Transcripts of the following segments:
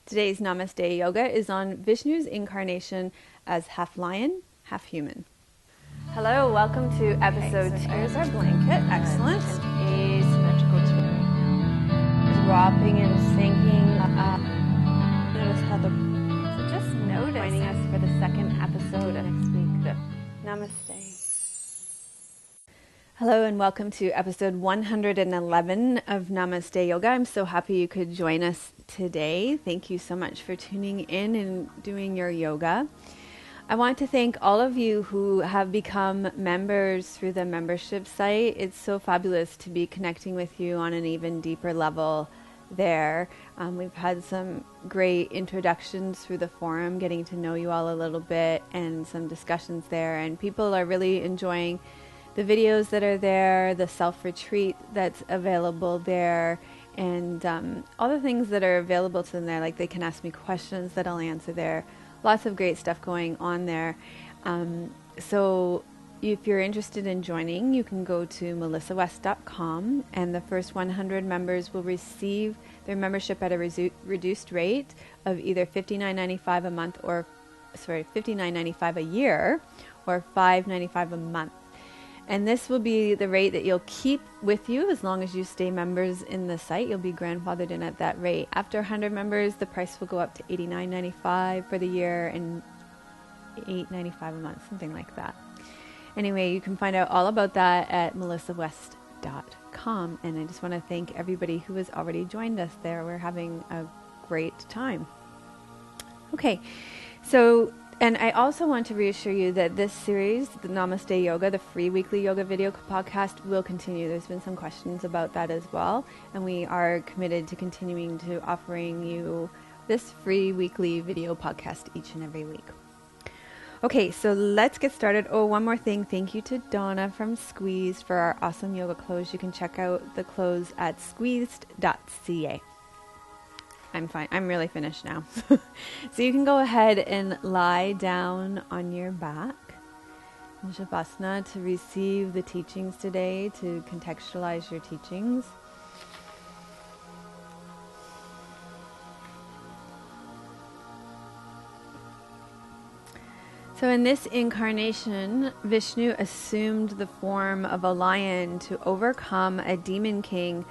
Today's Namaste Yoga is on Vishnu's incarnation as half lion, half human. Hello, welcome to episode 2. Here's our blanket. Excellent. Asymmetrical twin right now. Dropping and sinking up. Notice how So just notice. joining us for the second episode of next week. Namaste. Hello and welcome to episode 111 of Namaste Yoga. I'm so happy you could join us today. Thank you so much for tuning in and doing your yoga. I want to thank all of you who have become members through the membership site. It's so fabulous to be connecting with you on an even deeper level there. We've had some great introductions through the forum, getting to know you all a little bit, and some discussions there. And people are really enjoying the videos that are there, the self-retreat that's available there, and all the things that are available to them there, like they can ask me questions that I'll answer there. Lots of great stuff going on there. So if you're interested in joining, you can go to melissawest.com, and the first 100 members will receive their membership at a reduced rate of either $59.95 a month or, $59.95 a year or $5.95 a month. And this will be the rate that you'll keep with you as long as you stay members in the site. You'll be grandfathered in at that rate. After 100 members, the price will go up to $89.95 for the year and $8.95 a month, something like that. Anyway, you can find out all about that at melissawest.com. And I just want to thank everybody who has already joined us there. We're having a great time. Okay, so... And I also want to reassure you that this series, the Namaste Yoga, the free weekly yoga video podcast, will continue. There's been some questions about that as well. And we are committed to continuing to offering you this free weekly video podcast each and every week. Okay, so let's get started. Oh, one more thing. Thank you to Donna from Squeezed for our awesome yoga clothes. You can check out the clothes at squeezed.ca. I'm fine. I'm really finished now. So you can go ahead and lie down on your back in Shavasana to receive the teachings today, to contextualize your teachings. So in this incarnation, Vishnu assumed the form of a lion to overcome a demon king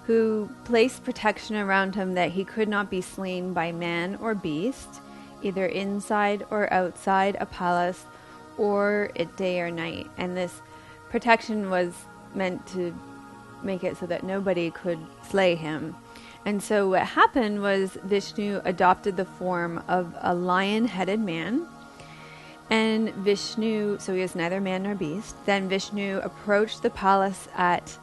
who placed protection around him that he could not be slain by man or beast, either inside or outside a palace, or at day or night. And this protection was meant to make it so that nobody could slay him. And so what happened was Vishnu adopted the form of a lion-headed man. And Vishnu, so he was neither man nor beast. Then Vishnu approached the palace at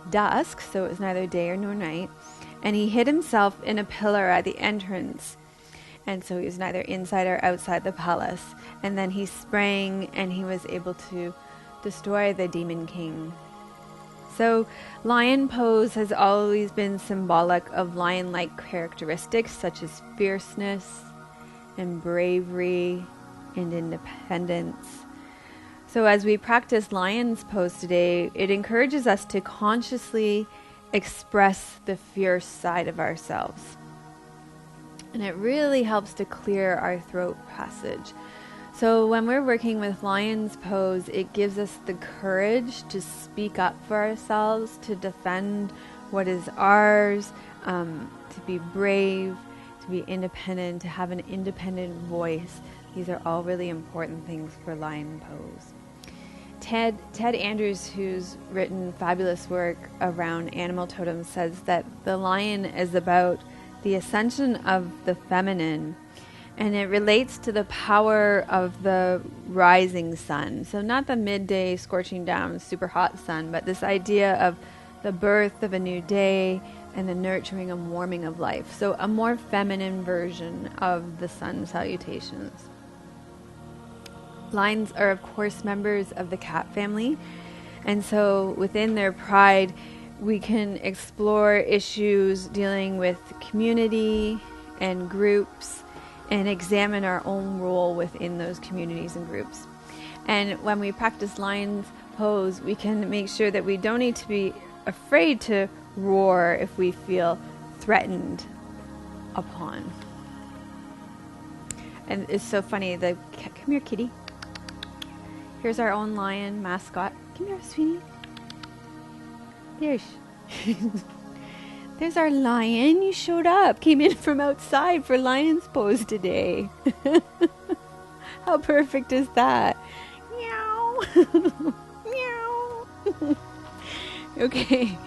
dusk, so it was neither day nor night, and he hid himself in a pillar at the entrance, and so he was neither inside or outside the palace. And then he sprang and he was able to destroy the demon king. So lion pose has always been symbolic of lion-like characteristics such as fierceness and bravery and independence. So as we practice lion's pose today, it encourages us to consciously express the fierce side of ourselves. And it really helps to clear our throat passage. So when we're working with lion's pose, it gives us the courage to speak up for ourselves, to defend what is ours, to be brave, to be independent, to have an independent voice. These are all really important things for lion pose. Ted Andrews, who's written fabulous work around animal totems, says that the lion is about the ascension of the feminine, and it relates to the power of the rising sun. So not the midday scorching down super hot sun, but this idea of the birth of a new day and the nurturing and warming of life. So a more feminine version of the sun salutations. Lions are, of course, members of the cat family, and so within their pride, we can explore issues dealing with community and groups and examine our own role within those communities and groups. And when we practice lion's pose, we can make sure that we don't need to be afraid to roar if we feel threatened upon. And it's so funny. Come here, kitty. Here's our own lion mascot. Come here, sweetie. There's our lion. You showed up. Came in from outside for lion's pose today. How perfect is that? Meow. Meow. Okay.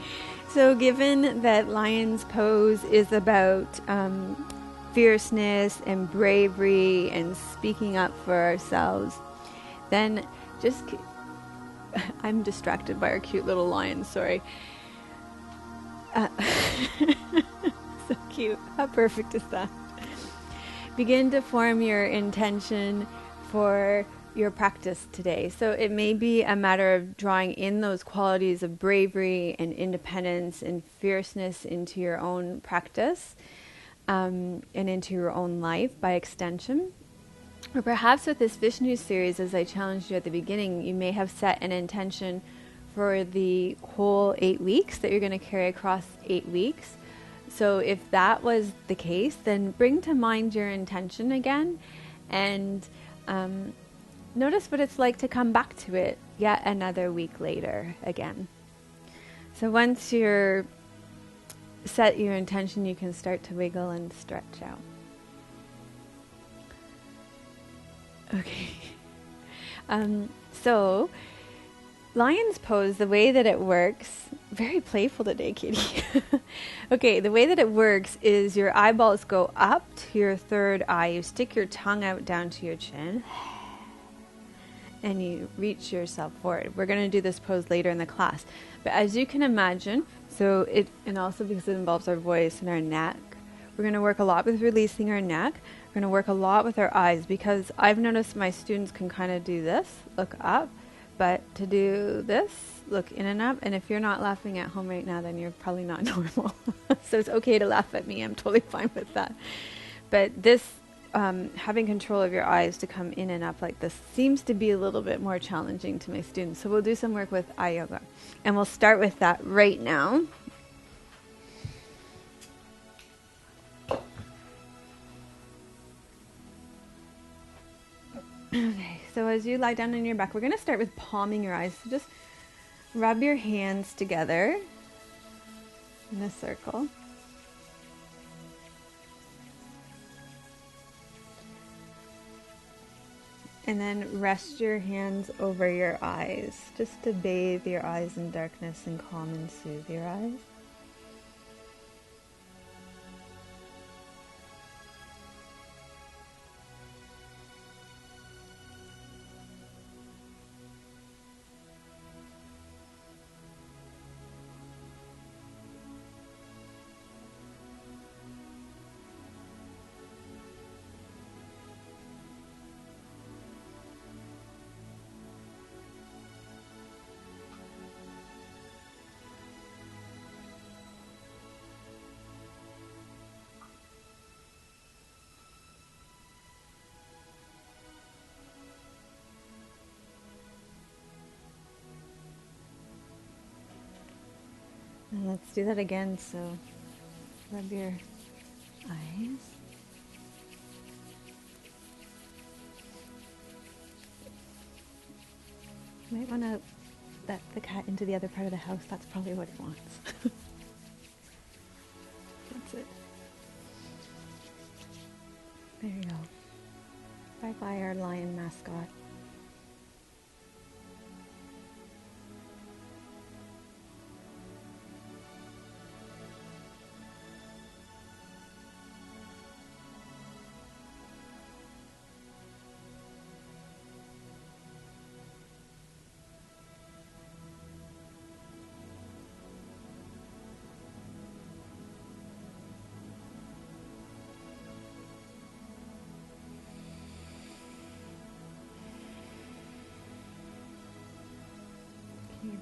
So given that lion's pose is about fierceness and bravery and speaking up for ourselves, then just... I'm distracted by our cute little lion, sorry. So cute. How perfect is that? Begin to form your intention for your practice today. So it may be a matter of drawing in those qualities of bravery and independence and fierceness into your own practice and into your own life by extension. Or perhaps with this Vishnu series, as I challenged you at the beginning, you may have set an intention for the whole 8 weeks that you're going to carry across 8 weeks. So if that was the case, then bring to mind your intention again and notice what it's like to come back to it yet another week later again. So once you're set your intention, you can start to wiggle and stretch out. Okay. So lion's pose, the way that it works, very playful today, kitty. Okay, the way that it works is your eyeballs go up to your third eye. You stick your tongue out down to your chin and you reach yourself forward. We're going to do this pose later in the class. But as you can imagine, and also because it involves our voice and our neck, we're going to work a lot with releasing our neck. We're going to work a lot with our eyes because I've noticed my students can kind of do this, look up, but to do this, look in and up. And if you're not laughing at home right now, then you're probably not normal. So it's okay to laugh at me. I'm totally fine with that. But this, having control of your eyes to come in and up like this seems to be a little bit more challenging to my students. So we'll do some work with eye yoga. And we'll start with that right now. Okay, so as you lie down on your back, we're going to start with palming your eyes. So just rub your hands together in a circle. And then rest your hands over your eyes, just to bathe your eyes in darkness and calm and soothe your eyes. And let's do that again. So rub your eyes. You might want to let the cat into the other part of the house. That's probably what it wants. That's it. There you go. Bye-bye, our lion mascot.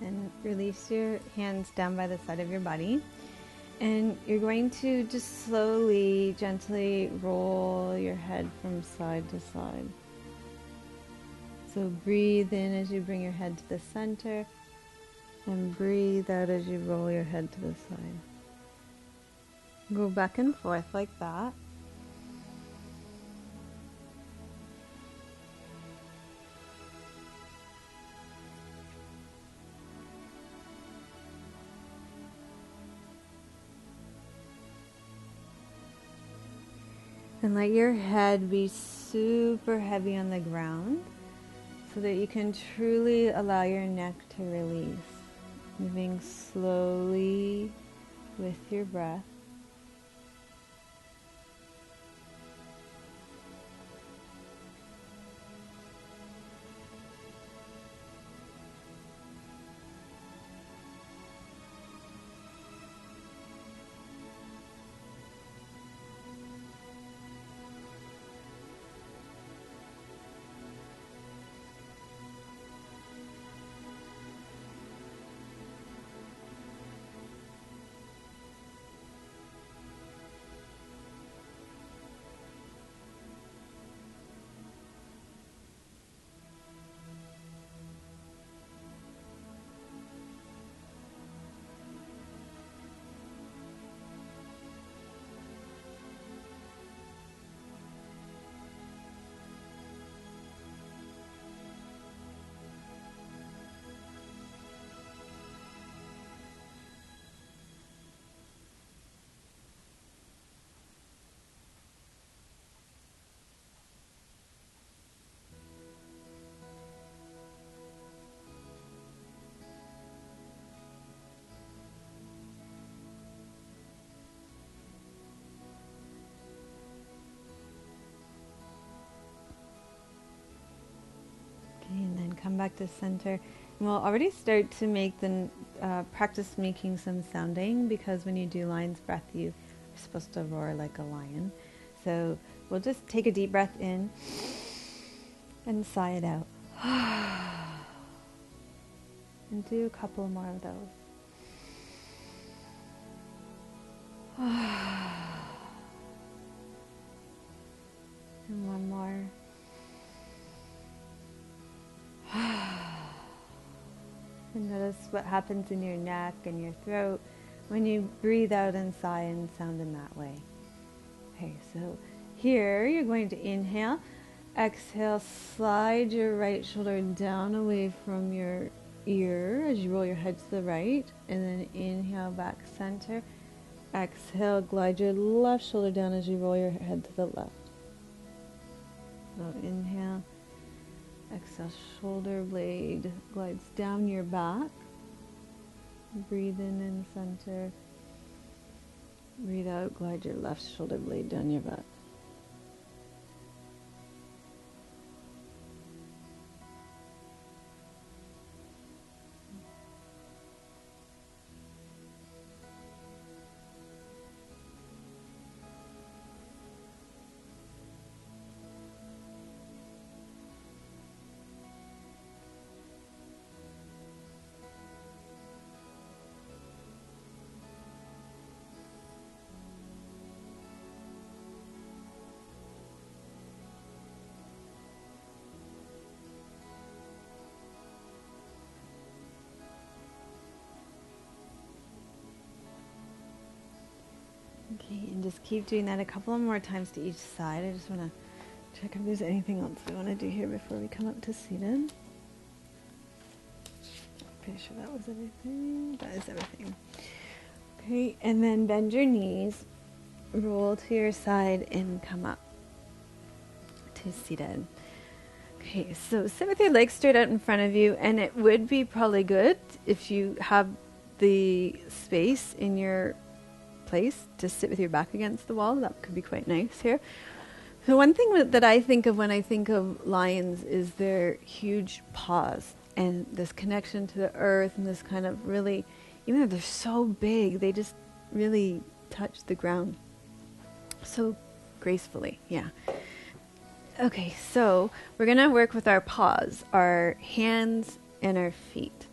Then release your hands down by the side of your body. And you're going to just slowly, gently roll your head from side to side. So breathe in as you bring your head to the center. And breathe out as you roll your head to the side. Go back and forth like that. And let your head be super heavy on the ground so that you can truly allow your neck to release. Moving slowly with your breath. And then come back to center. And we'll already start to make the practice making some sounding, because when you do lion's breath, you are supposed to roar like a lion. So we'll just take a deep breath in and sigh it out. And do a couple more of those. And one more. And notice what happens in your neck and your throat when you breathe out and sigh and sound in that way. Okay, so here you're going to inhale. Exhale, slide your right shoulder down away from your ear as you roll your head to the right. And then inhale, back center. Exhale, glide your left shoulder down as you roll your head to the left. So inhale. Exhale, shoulder blade glides down your back. Breathe in center. Breathe out, glide your left shoulder blade down your back. Okay, and just keep doing that a couple of more times to each side. I just want to check if there's anything else we want to do here before we come up to seated. Pretty sure that was everything. That is everything. Okay, and then bend your knees, roll to your side, and come up to seated. Okay, so sit with your legs straight out in front of you, and it would be probably good if you have the space in your place to sit with your back against the wall. That could be quite nice here. So one thing that I think of when I think of lions is their huge paws and this connection to the earth, and this kind of really, even though they're so big, they just really touch the ground so gracefully. Yeah. Okay, so we're going to work with our paws, our hands and our feet,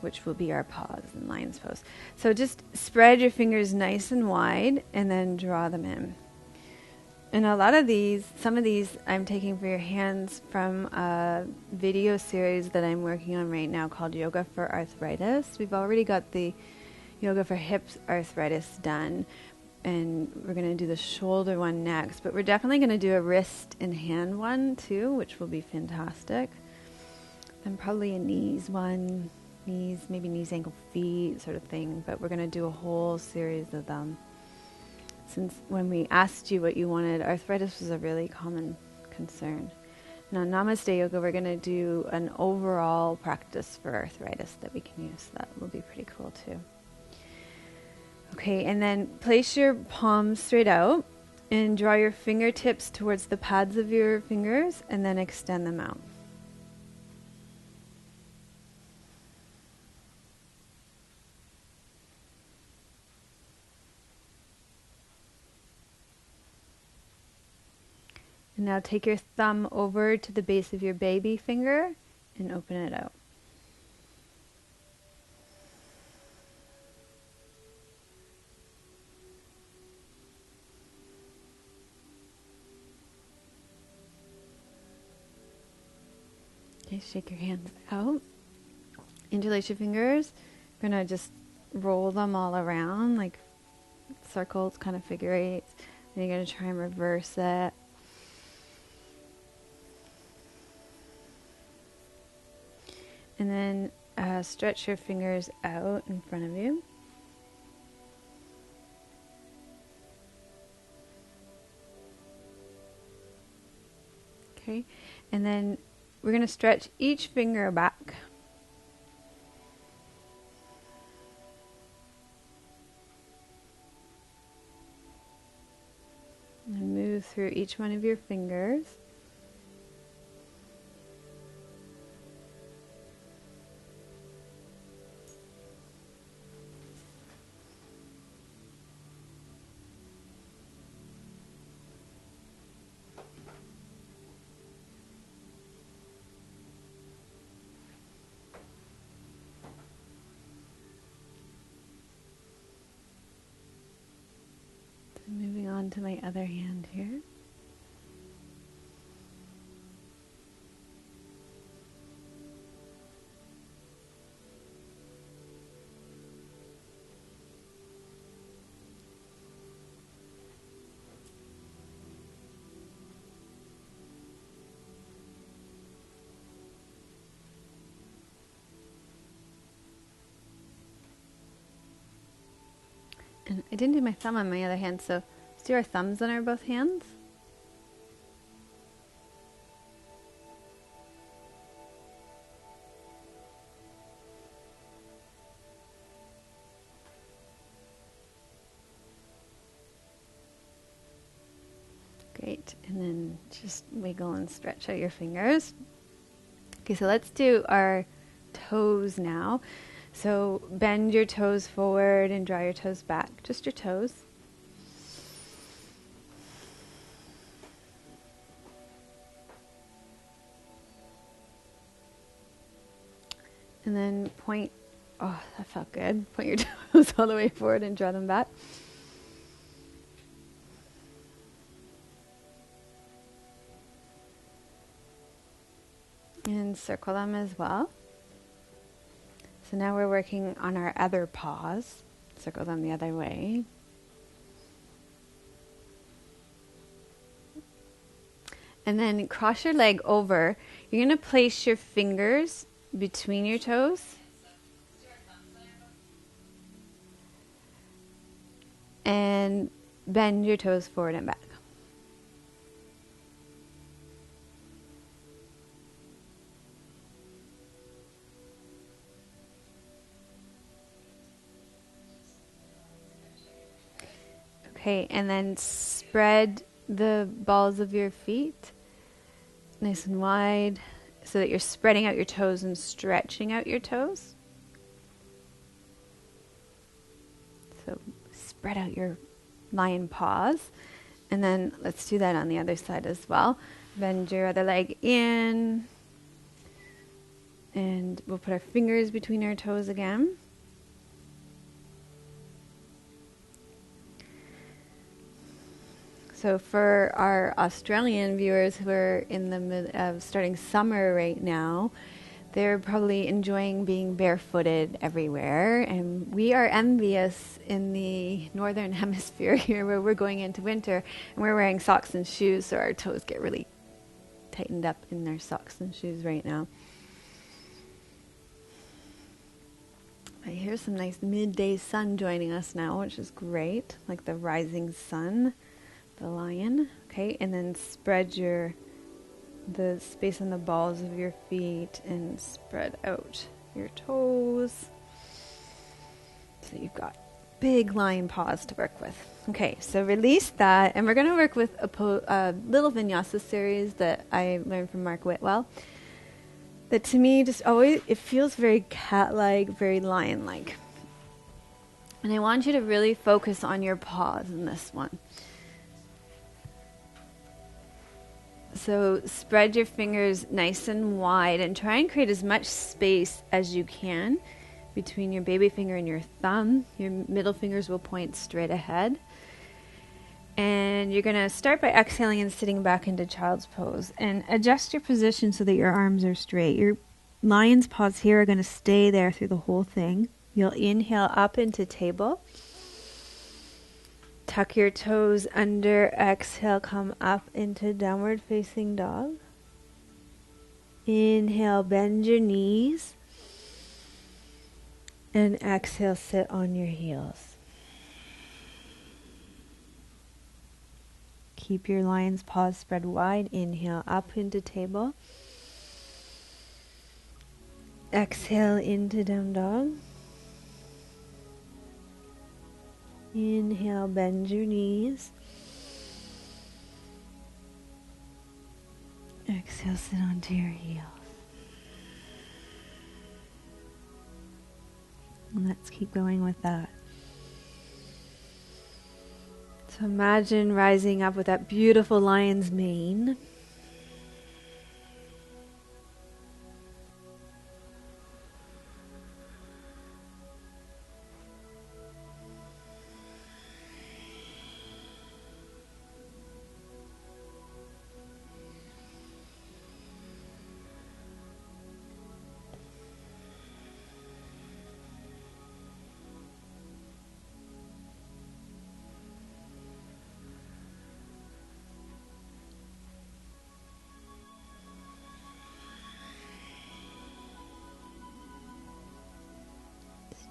which will be our paws in lion's pose. So just spread your fingers nice and wide and then draw them in. And some of these I'm taking for your hands from a video series that I'm working on right now called Yoga for Arthritis. We've already got the Yoga for Hip Arthritis done, and we're going to do the shoulder one next. But we're definitely going to do a wrist and hand one too, which will be fantastic. And probably a knees one, maybe knees, ankle, feet sort of thing. But we're going to do a whole series of them. since when we asked you what you wanted, arthritis was a really common concern. Now, Namaste Yoga, we're going to do an overall practice for arthritis that we can use. That will be pretty cool too. Okay, and then place your palms straight out and draw your fingertips towards the pads of your fingers and then extend them out. And now take your thumb over to the base of your baby finger and open it out. Okay, shake your hands out. Interlace your fingers. We're going to just roll them all around like circles, kind of figure eights. And you're going to try and reverse it. And then stretch your fingers out in front of you. Okay, and then we're going to stretch each finger back. And move through each one of your fingers. Moving on to my other hand here. And I didn't do my thumb on my other hand, so let's do our thumbs on our both hands. Great, and then just wiggle and stretch out your fingers. Okay, so let's do our toes now. So bend your toes forward and draw your toes back, just your toes. And then point, oh, that felt good. Point your toes all the way forward and draw them back. And circle them as well. So now we're working on our other paws. Circle them the other way. And then cross your leg over. You're going to place your fingers between your toes. And bend your toes forward and back. Okay, and then spread the balls of your feet nice and wide so that you're spreading out your toes and stretching out your toes. So spread out your lion paws. And then let's do that on the other side as well. Bend your other leg in. And we'll put our fingers between our toes again. So for our Australian viewers who are in the middle of starting summer right now, they're probably enjoying being barefooted everywhere. And we are envious in the northern hemisphere here where we're going into winter and we're wearing socks and shoes, so our toes get really tightened up in their socks and shoes right now. I hear some nice midday sun joining us now, which is great, like the rising sun, the lion. Okay, and then spread the space on the balls of your feet and spread out your toes. So you've got big lion paws to work with. Okay, so release that, and we're going to work with a little vinyasa series that I learned from Mark Whitwell. That to me just always, it feels very cat-like, very lion-like. And I want you to really focus on your paws in this one. So spread your fingers nice and wide and try and create as much space as you can between your baby finger and your thumb. Your middle fingers will point straight ahead. And you're going to start by exhaling and sitting back into child's pose. And adjust your position so that your arms are straight. Your lion's paws here are going to stay there through the whole thing. You'll inhale up into table. Tuck your toes under. Exhale, come up into downward facing dog. Inhale, bend your knees. And exhale, sit on your heels. Keep your lion's paws spread wide. Inhale up into table. Exhale into down dog. Inhale, bend your knees. Exhale, sit onto your heels. And let's keep going with that. So imagine rising up with that beautiful lion's mane.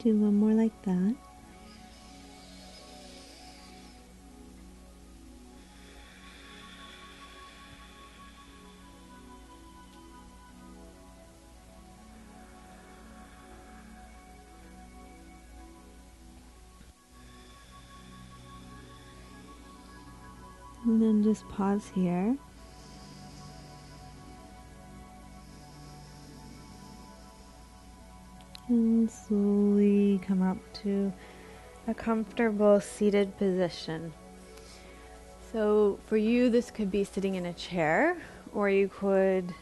Do one more like that. And then just pause here. And slowly come up to a comfortable seated position. So for you, this could be sitting in a chair, or you could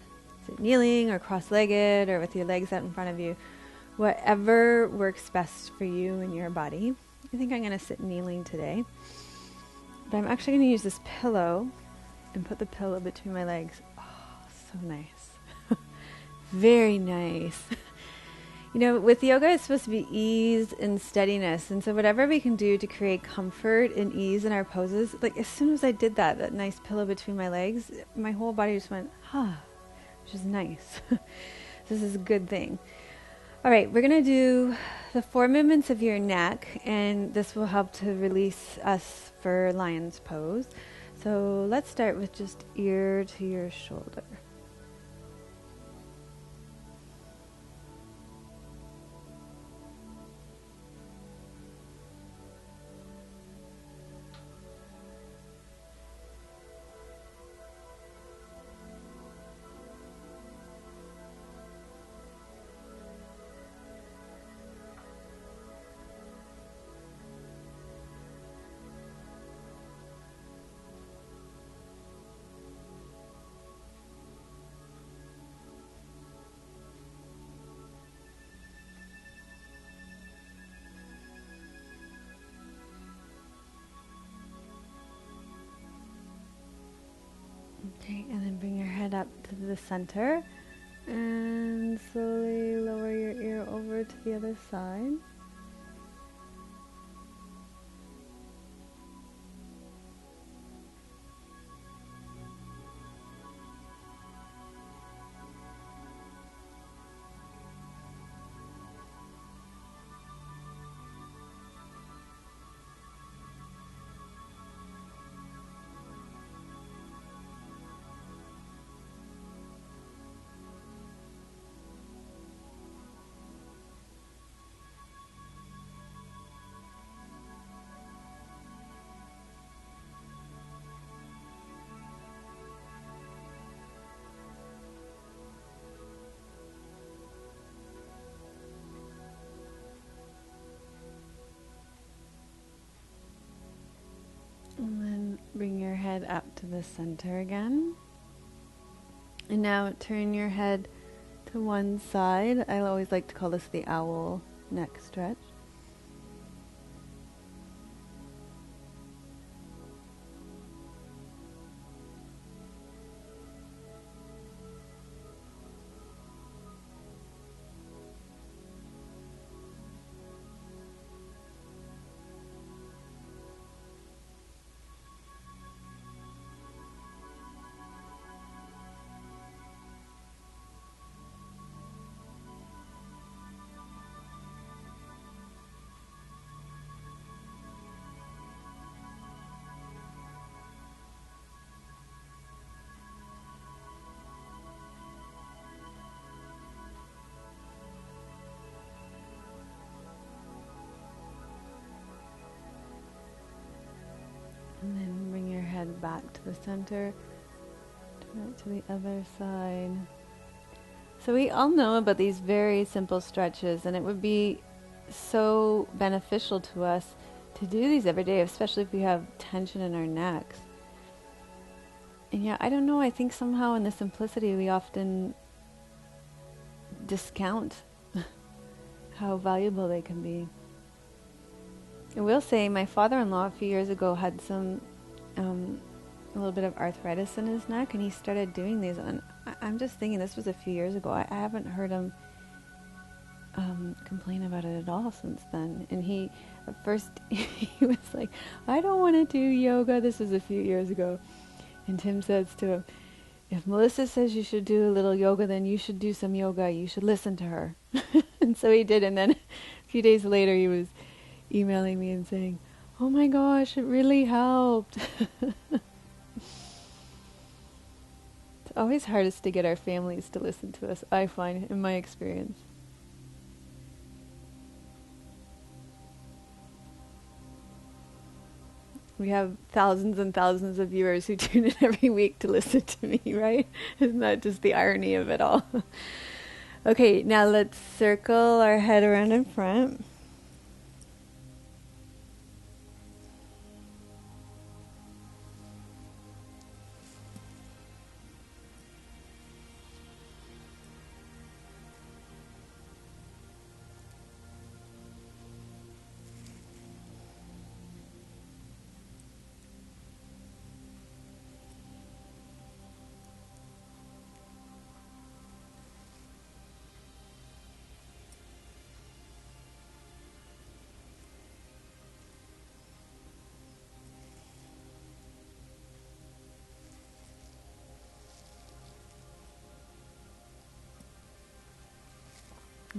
sit kneeling or cross-legged or with your legs out in front of you. Whatever works best for you and your body. I think I'm going to sit kneeling today. But I'm actually going to use this pillow and put the pillow between my legs. Oh, so nice. Very nice. You know, with yoga, it's supposed to be ease and steadiness. And so whatever we can do to create comfort and ease in our poses, like as soon as I did that nice pillow between my legs, my whole body just went, which is nice. This is a good thing. All right, we're going to do the 4 movements of your neck, and this will help to release us for lion's pose. So let's start with just ear to your shoulder. Okay, and then bring your head up to the center and slowly lower your ear over to the other side. head up to the center again. And now turn your head to one side. I always like to call this the owl neck stretch. And then bring your head back to the center, turn it to the other side. So we all know about these very simple stretches, and it would be so beneficial to us to do these every day, especially if we have tension in our necks. And yeah, I don't know, I think somehow in the simplicity we often discount how valuable they can be. I will say my father-in-law a few years ago had some a little bit of arthritis in his neck, and he started doing these, and I'm just thinking this was a few years ago. I haven't heard him complain about it at all since then. And he at first he was like, I don't want to do yoga. This was a few years ago. And Tim says to him, if Melissa says you should do a little yoga, then you should do some yoga. You should listen to her. And so he did, and then a few days later he was emailing me and saying, oh my gosh, it really helped. It's always hardest to get our families to listen to us, I find, in my experience. We have thousands and thousands of viewers who tune in every week to listen to me, right? Isn't that just the irony of it all? Okay, now let's circle our head around in front.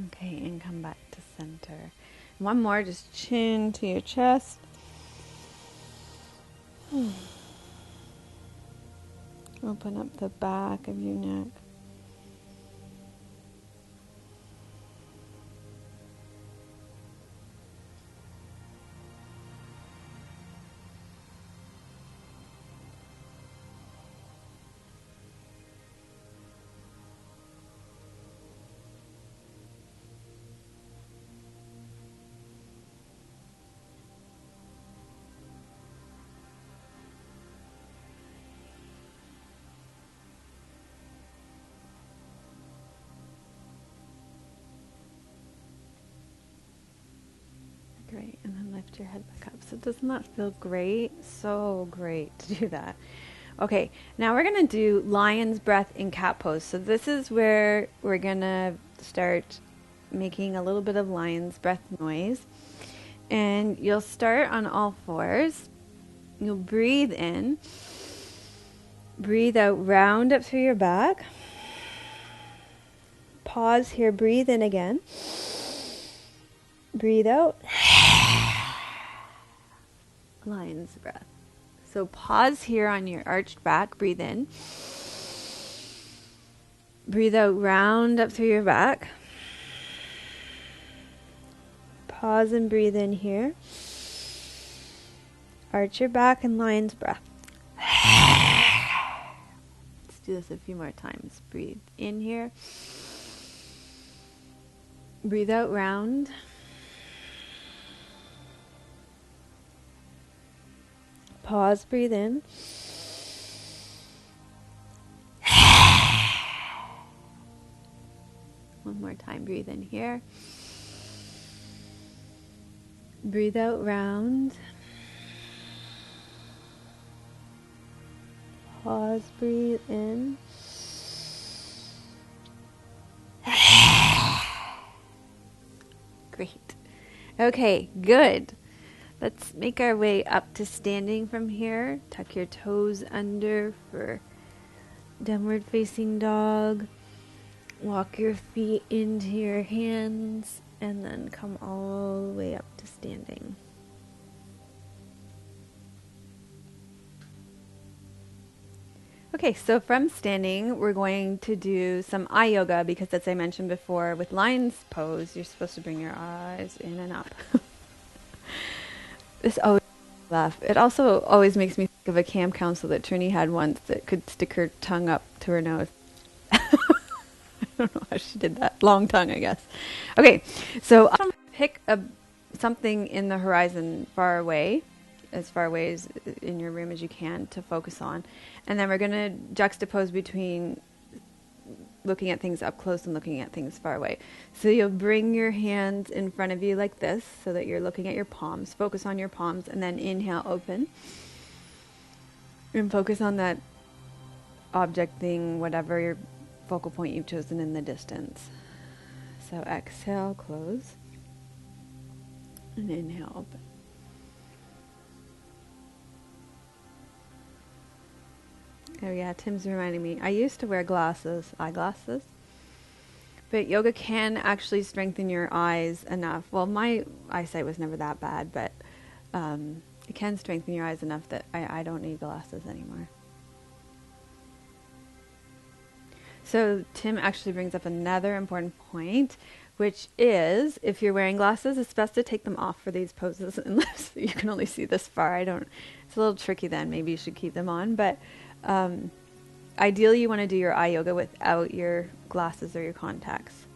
Okay, and come back to center. One more, just chin to your chest. Open up the back of your neck. Great, and then lift your head back up. So doesn't that feel great? So great to do that. Okay, now we're going to do lion's breath in cat pose. So this is where we're going to start making a little bit of lion's breath noise. And you'll start on all fours. You'll breathe in. Breathe out, round up through your back. Pause here, breathe in again. Breathe out. Lion's breath. So pause here on your arched back. Breathe in. Breathe out, round up through your back. Pause and breathe in here. Arch your back and lion's breath. Let's do this a few more times. Breathe in here. Breathe out, round. Pause, breathe in. One more time. Breathe in here. Breathe out round. Pause, breathe in. Great. Okay, good. Let's make our way up to standing from here. Tuck your toes under for downward facing dog. Walk your feet into your hands and then come all the way up to standing. Okay, so from standing, we're going to do some eye yoga because, as I mentioned before, with lion's pose, you're supposed to bring your eyes in and up. This always makes me laugh. It also always makes me think of a camp counselor that Trini had once that could stick her tongue up to her nose. I don't know how she did that. Long tongue, I guess. Okay, so pick something in the horizon far away as in your room as you can to focus on. And then we're going to juxtapose between looking at things up close and looking at things far away. So you'll bring your hands in front of you like this so that you're looking at your palms. Focus on your palms and then inhale, open. And focus on that object thing, whatever your focal point you've chosen in the distance. So exhale, close. And inhale, open. Oh yeah, Tim's reminding me. I used to wear eyeglasses. But yoga can actually strengthen your eyes enough. Well, my eyesight was never that bad, but it can strengthen your eyes enough that I don't need glasses anymore. So Tim actually brings up another important point, which is if you're wearing glasses, it's best to take them off for these poses unless you can only see this far. It's a little tricky then. Maybe you should keep them on, but ideally you want to do your eye yoga without your glasses or your contacts.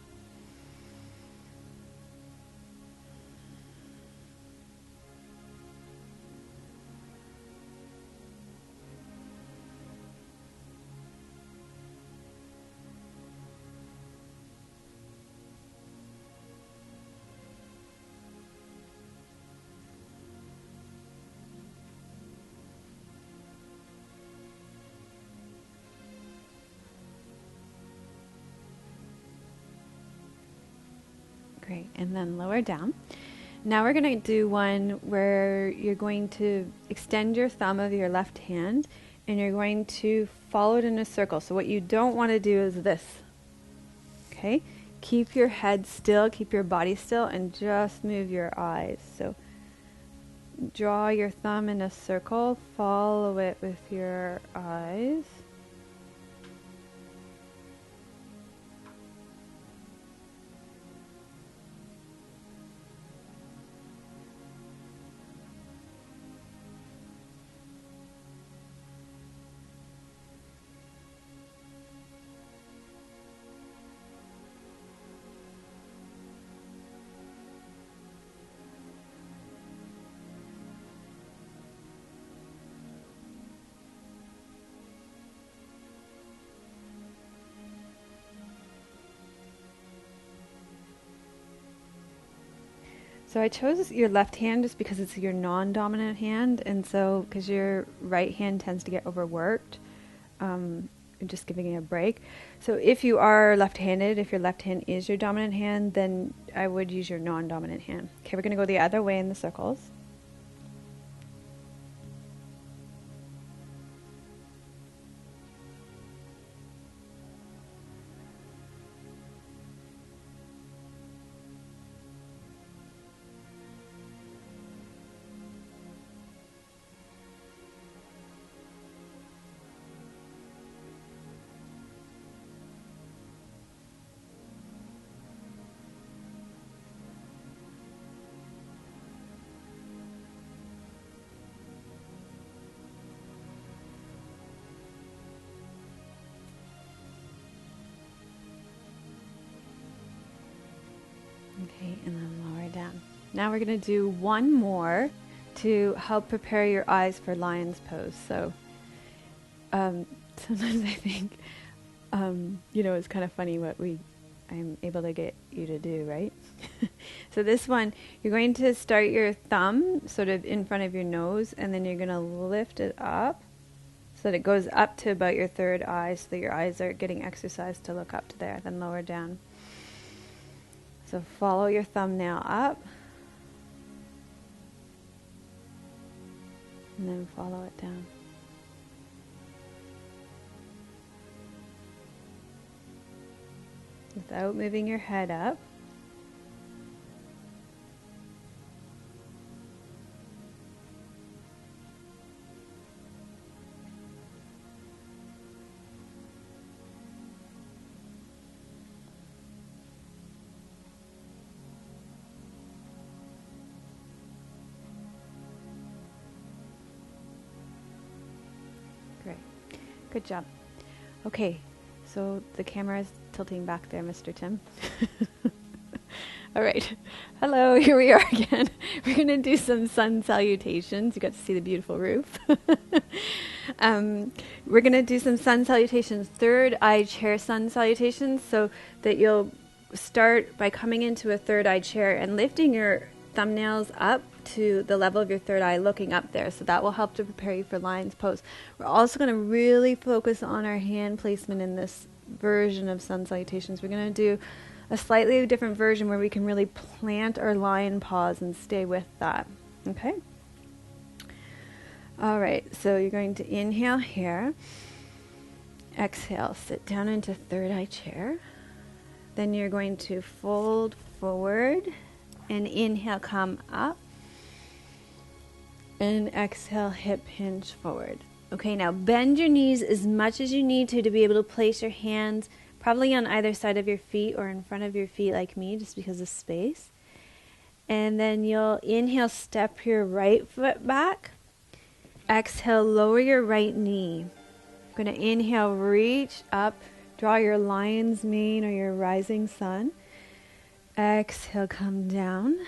Great, and then lower down. Now we're going to do one where you're going to extend your thumb of your left hand and you're going to follow it in a circle. So what you don't want to do is this. Okay? Keep your head still, keep your body still, and just move your eyes. So draw your thumb in a circle, follow it with your eyes. So I chose your left hand just because it's your non-dominant hand, and so because your right hand tends to get overworked, just giving it a break. So if you are left-handed, if your left hand is your dominant hand, then I would use your non-dominant hand. Okay, we're going to go the other way in the circles. Okay, and then lower down. Now we're going to do one more to help prepare your eyes for lion's pose. So sometimes I think, it's kind of funny what we I'm able to get you to do, right? So this one, you're going to start your thumb sort of in front of your nose, and then you're going to lift it up so that it goes up to about your third eye, so that your eyes are getting exercised to look up to there, then lower down. So follow your thumbnail up, and then follow it down. Without moving your head up. Great. Good job. Okay, so the camera is tilting back there, Mr. Tim. All right. Hello, here we are again. We're going to do some sun salutations. You got to see the beautiful roof. We're going to do some sun salutations, third eye chair sun salutations, so that you'll start by coming into a third eye chair and lifting your thumbnails up to the level of your third eye, looking up there. So that will help to prepare you for lion's pose. We're also going to really focus on our hand placement in this version of sun salutations. We're going to do a slightly different version where we can really plant our lion paws and stay with that. Okay? All right, so you're going to inhale here. Exhale, sit down into third eye chair. Then you're going to fold forward and inhale, come up. And exhale, hip hinge forward. Okay, now bend your knees as much as you need to be able to place your hands probably on either side of your feet or in front of your feet like me, just because of space. And then you'll inhale, step your right foot back. Exhale, lower your right knee. I'm going to inhale, reach up, draw your lion's mane or your rising sun. Exhale, come down.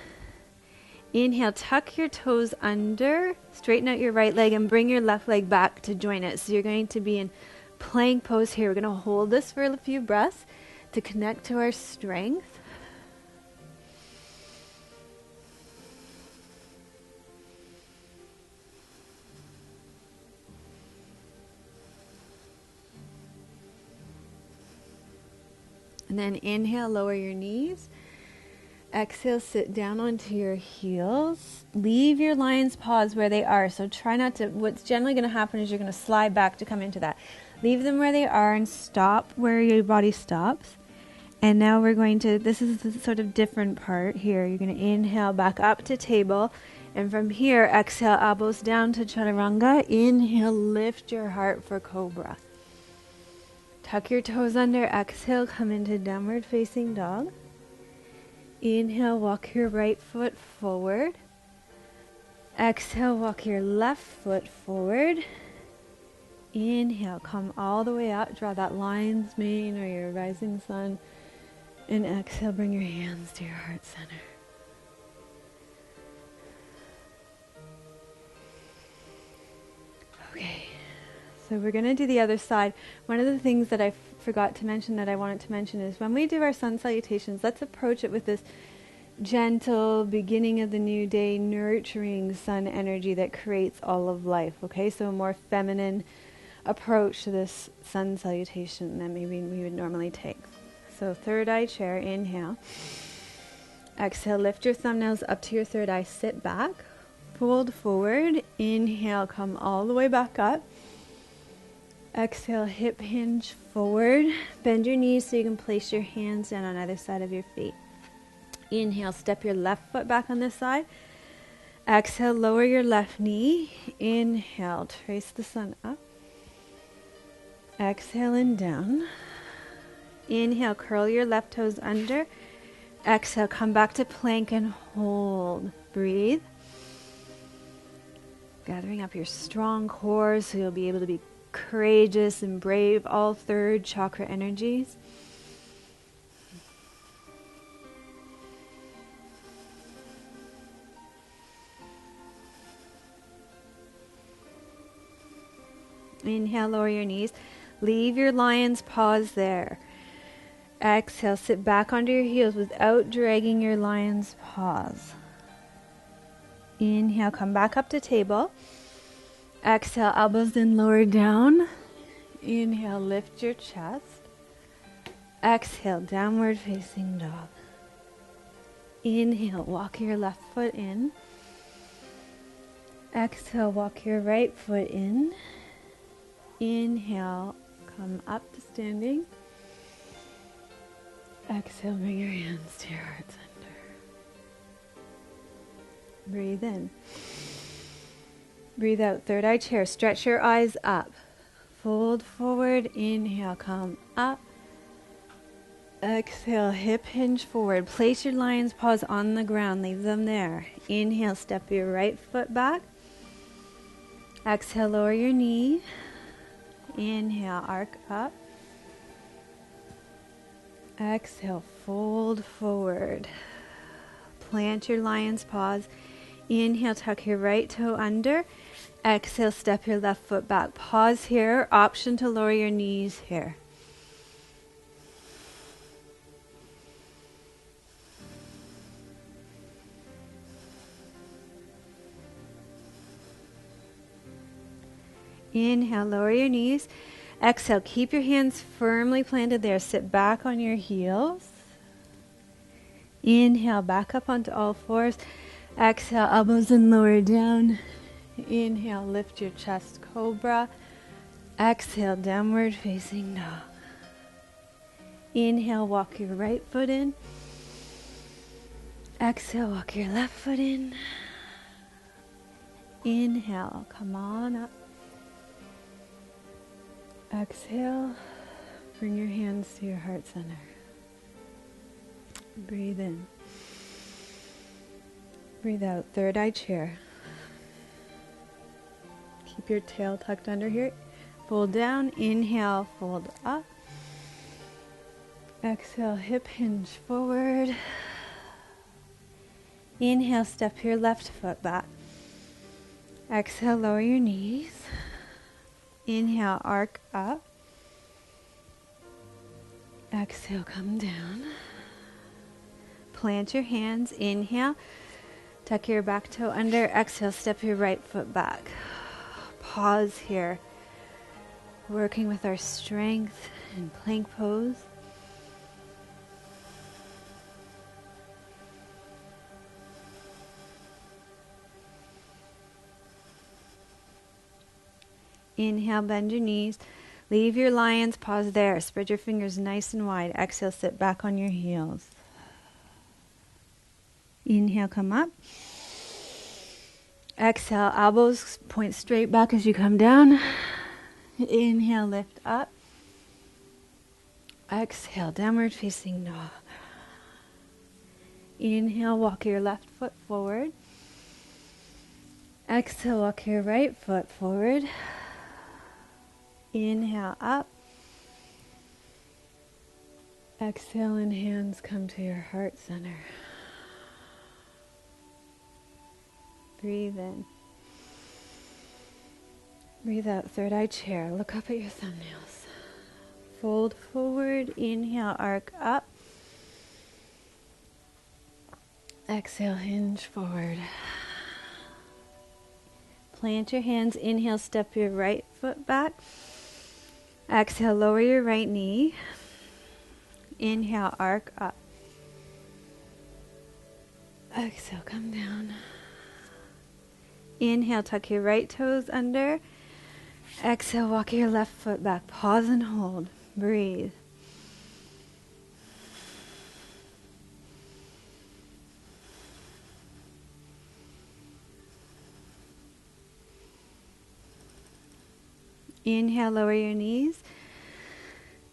Inhale, tuck your toes under, straighten out your right leg and bring your left leg back to join it. So you're going to be in plank pose here. We're going to hold this for a few breaths to connect to our strength. And then inhale, lower your knees. Exhale, sit down onto your heels. Leave your lion's paws where they are. So try not to, what's generally going to happen is you're going to slide back to come into that. Leave them where they are and stop where your body stops. And now we're going to, this is the sort of different part here. You're going to inhale back up to table. And from here, exhale, elbows down to chaturanga. Inhale, lift your heart for cobra. Tuck your toes under. Exhale, come into downward facing dog. Inhale, walk your right foot forward. Exhale, walk your left foot forward. Inhale, come all the way up. Draw that lion's mane or your rising sun. And exhale, bring your hands to your heart center. Okay, so we're going to do the other side. One of the things that I forgot to mention that I wanted to mention is when we do our sun salutations, let's approach it with this gentle beginning of the new day, nurturing sun energy that creates all of life. Okay, so a more feminine approach to this sun salutation than maybe we would normally take. So third eye chair, inhale. Exhale, lift your thumbnails up to your third eye, sit back, fold forward, inhale, come all the way back up. Exhale, hip hinge forward. Bend your knees so you can place your hands down on either side of your feet. Inhale, step your left foot back on this side. Exhale, lower your left knee. Inhale, trace the sun up. Exhale and down. Inhale, curl your left toes under. Exhale, come back to plank and hold. Breathe. Gathering up your strong core so you'll be able to be courageous and brave, all third chakra energies. Inhale, lower your knees. Leave your lion's paws there. Exhale, sit back onto your heels without dragging your lion's paws. Inhale, come back up to table. Exhale, elbows then lower down. Inhale, lift your chest. Exhale, downward facing dog. Inhale, walk your left foot in. Exhale, walk your right foot in. Inhale, come up to standing. Exhale, bring your hands to your heart center. Breathe in. Breathe out, third eye chair. Stretch your eyes up. Fold forward. Inhale, come up. Exhale, hip hinge forward. Place your lion's paws on the ground. Leave them there. Inhale, step your right foot back. Exhale, lower your knee. Inhale, arc up. Exhale, fold forward. Plant your lion's paws. Inhale, tuck your right toe under. Exhale, step your left foot back. Pause here. Option to lower your knees here. Inhale, lower your knees. Exhale, keep your hands firmly planted there. Sit back on your heels. Inhale, back up onto all fours. Exhale, elbows and lower down. Inhale, lift your chest, cobra. Exhale, downward facing dog. Inhale, walk your right foot in. Exhale, walk your left foot in. Inhale, come on up. Exhale, bring your hands to your heart center. Breathe in. Breathe out, third eye chair. Keep your tail tucked under here. Fold down, inhale, fold up. Exhale, hip hinge forward. Inhale, step your left foot back. Exhale, lower your knees. Inhale, arc up. Exhale, come down. Plant your hands. Inhale, tuck your back toe under. Exhale, step your right foot back. Pause here. Working with our strength in plank pose. Inhale, bend your knees. Leave your lion's paws there. Spread your fingers nice and wide. Exhale, sit back on your heels. Inhale, come up. Exhale, elbows point straight back as you come down. Inhale, lift up. Exhale, downward facing dog. Inhale, walk your left foot forward. Exhale, walk your right foot forward. Inhale, up. Exhale, and hands come to your heart center. Breathe in. Breathe out, third eye chair. Look up at your thumbnails. Fold forward. Inhale, arc up. Exhale, hinge forward. Plant your hands. Inhale, step your right foot back. Exhale, lower your right knee. Inhale, arc up. Exhale, come down. Inhale, tuck your right toes under. Exhale, walk your left foot back. Pause and hold. Breathe. Inhale, lower your knees.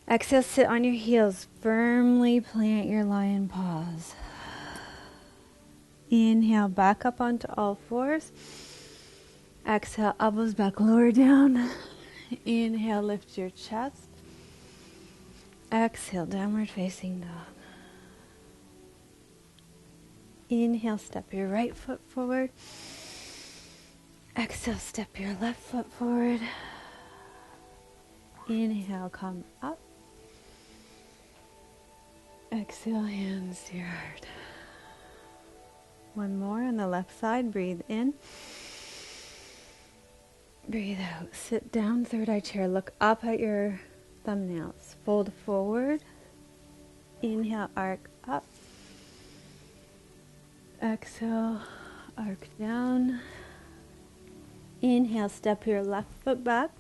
Exhale, sit on your heels. Firmly plant your lion paws. Inhale, back up onto all fours. Exhale, elbows back, lower down. Inhale, lift your chest. Exhale, downward facing dog. Inhale, step your right foot forward. Exhale, step your left foot forward. Inhale, come up. Exhale, hands to your heart. One more on the left side. Breathe in. Breathe out. Sit down, third eye chair. Look up at your thumbnails. Fold forward. Inhale, arc up. Exhale, arc down. Inhale, step your left foot back.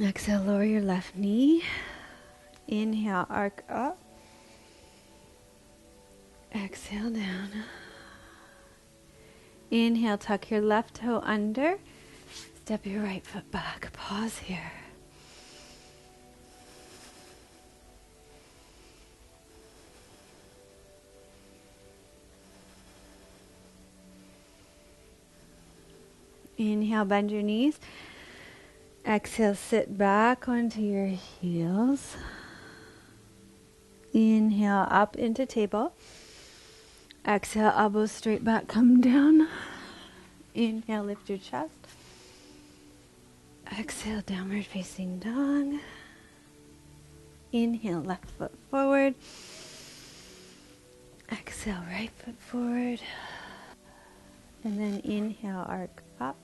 Exhale, lower your left knee. Inhale, arc up. Exhale, down. Inhale, tuck your left toe under. Step your right foot back. Pause here. Inhale, bend your knees. Exhale, sit back onto your heels. Inhale, up into table. Exhale, elbows straight back, come down. Inhale, lift your chest. Exhale, downward facing dog. Inhale, left foot forward. Exhale, right foot forward. And then inhale, arc up.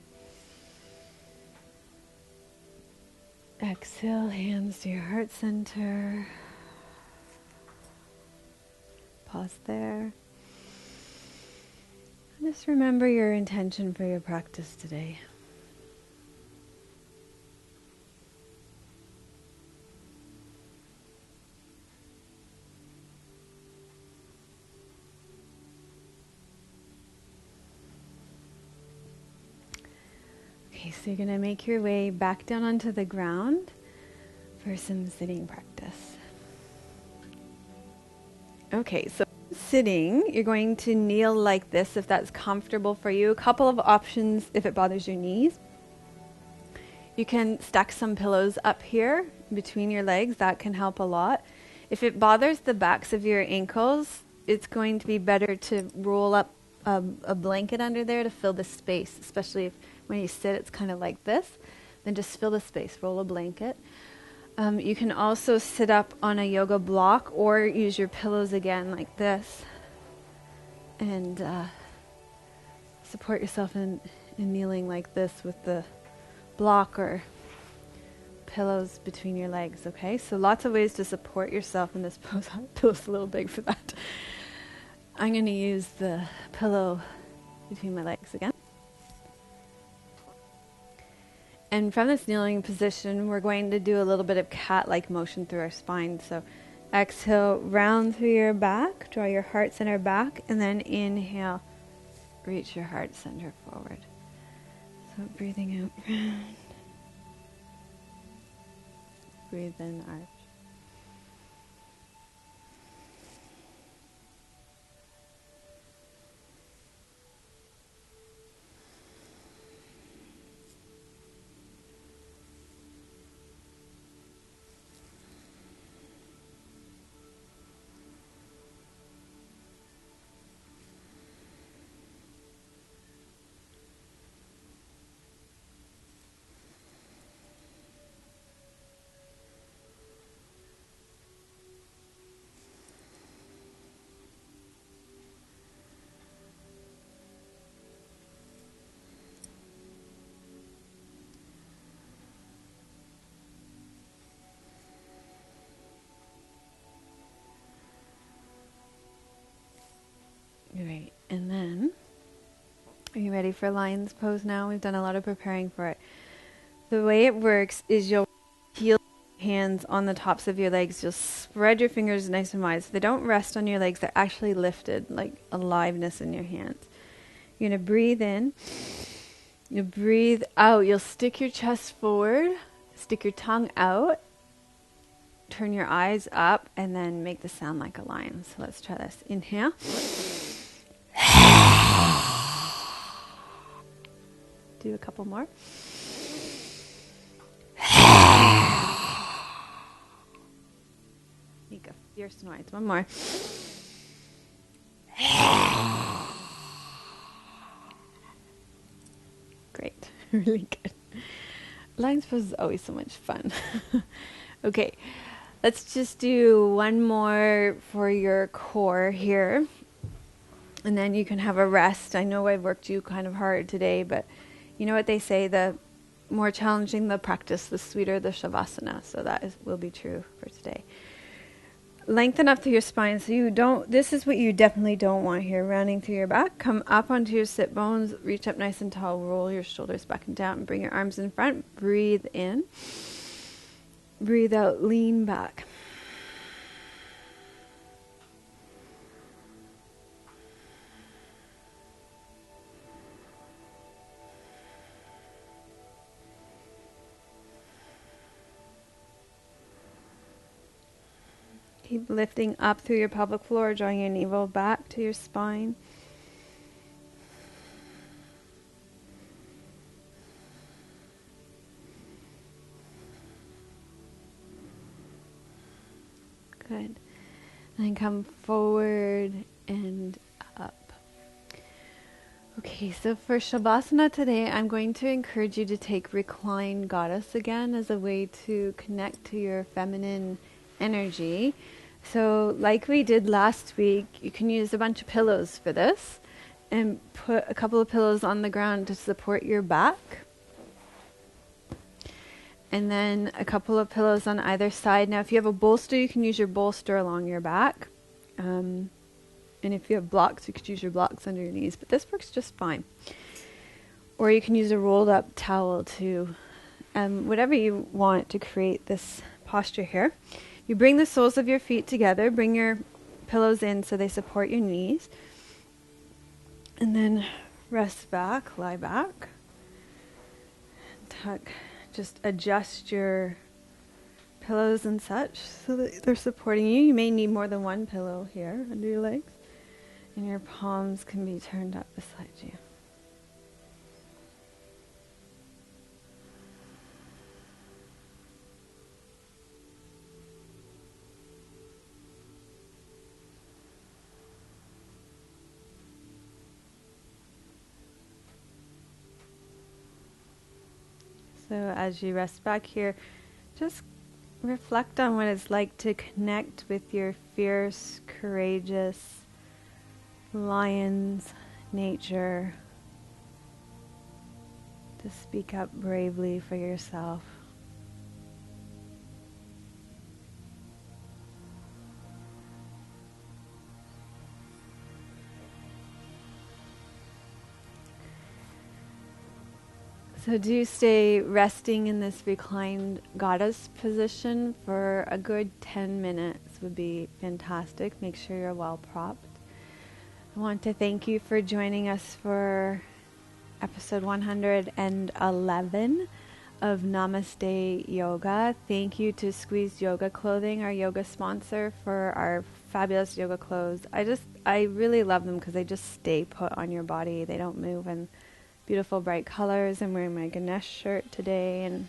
Exhale, hands to your heart center. Pause there. Just remember your intention for your practice today. Okay, so you're going to make your way back down onto the ground for some sitting practice. Okay, so sitting, you're going to kneel like this if that's comfortable for you. A couple of options if it bothers your knees. You can stack some pillows up here between your legs. That can help a lot. If it bothers the backs of your ankles, it's going to be better to roll up a blanket under there to fill the space, especially if when you sit it's kind of like this. Then just fill the space, roll a blanket. You can also sit up on a yoga block or use your pillows again like this and support yourself in kneeling like this with the block or pillows between your legs, okay? So lots of ways to support yourself in this pose. The pillow's a little big for that. I'm going to use the pillow between my legs again. And from this kneeling position, we're going to do a little bit of cat-like motion through our spine. So exhale, round through your back, draw your heart center back, and then inhale, reach your heart center forward. So breathing out, round. Breathe in, arch. Great. And then, are you ready for lion's pose now? We've done a lot of preparing for it. The way it works is you'll heel hands on the tops of your legs. You'll spread your fingers nice and wide. So they don't rest on your legs. They're actually lifted, like aliveness in your hands. You're going to breathe in. You breathe out. You'll stick your chest forward. Stick your tongue out. Turn your eyes up and then make the sound like a lion. So let's try this. Inhale. Do a couple more. Make a fierce noise. One more. Great. Really good. Lion's pose is always so much fun. Okay. Let's just do one more for your core here. And then you can have a rest. I know I've worked you kind of hard today, but you know what they say, the more challenging the practice, the sweeter the Shavasana. So will be true for today. Lengthen up through your spine. So this is what you definitely don't want here. Rounding through your back. Come up onto your sit bones. Reach up nice and tall. Roll your shoulders back and down. Bring your arms in front. Breathe in. Breathe out. Lean back. Keep lifting up through your pelvic floor, drawing your navel back to your spine. Good. And then come forward and up. Okay, so for Shavasana today, I'm going to encourage you to take Reclined Goddess again as a way to connect to your feminine energy. So like we did last week, you can use a bunch of pillows for this and put a couple of pillows on the ground to support your back. And then a couple of pillows on either side. Now if you have a bolster, you can use your bolster along your back. And if you have blocks, you could use your blocks under your knees, but this works just fine. Or you can use a rolled up towel too. Whatever you want to create this posture here. You bring the soles of your feet together, bring your pillows in so they support your knees. And then rest back, lie back. Tuck. Just adjust your pillows and such so that they're supporting you. You may need more than one pillow here under your legs. And your palms can be turned up beside you. So as you rest back here, just reflect on what it's like to connect with your fierce, courageous, lion's nature, to speak up bravely for yourself. So do stay resting in this reclined goddess position for a good 10 minutes would be fantastic. Make sure you're well propped. I want to thank you for joining us for episode 111 of Namaste Yoga. Thank you to Squeezed Yoga Clothing, our yoga sponsor, for our fabulous yoga clothes. I really love them because they just stay put on your body. They don't move, and beautiful bright colors. I'm wearing my Ganesh shirt today and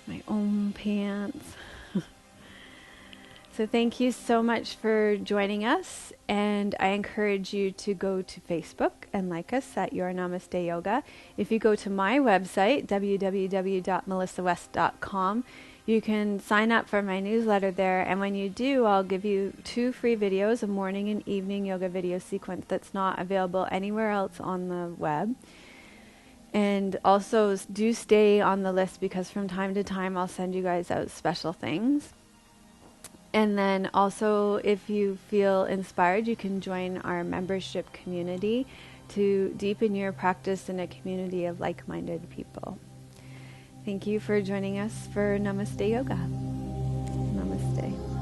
my Om pants. So thank you so much for joining us, and I encourage you to go to Facebook and like us at Your Namaste Yoga. If you go to my website, www.melissawest.com, you can sign up for my newsletter there, and when you do, I'll give you 2 free videos, a morning and evening yoga video sequence that's not available anywhere else on the web. And also do stay on the list because from time to time I'll send you guys out special things. And then also, if you feel inspired, you can join our membership community to deepen your practice in a community of like-minded people. Thank you for joining us for Namaste Yoga. Namaste.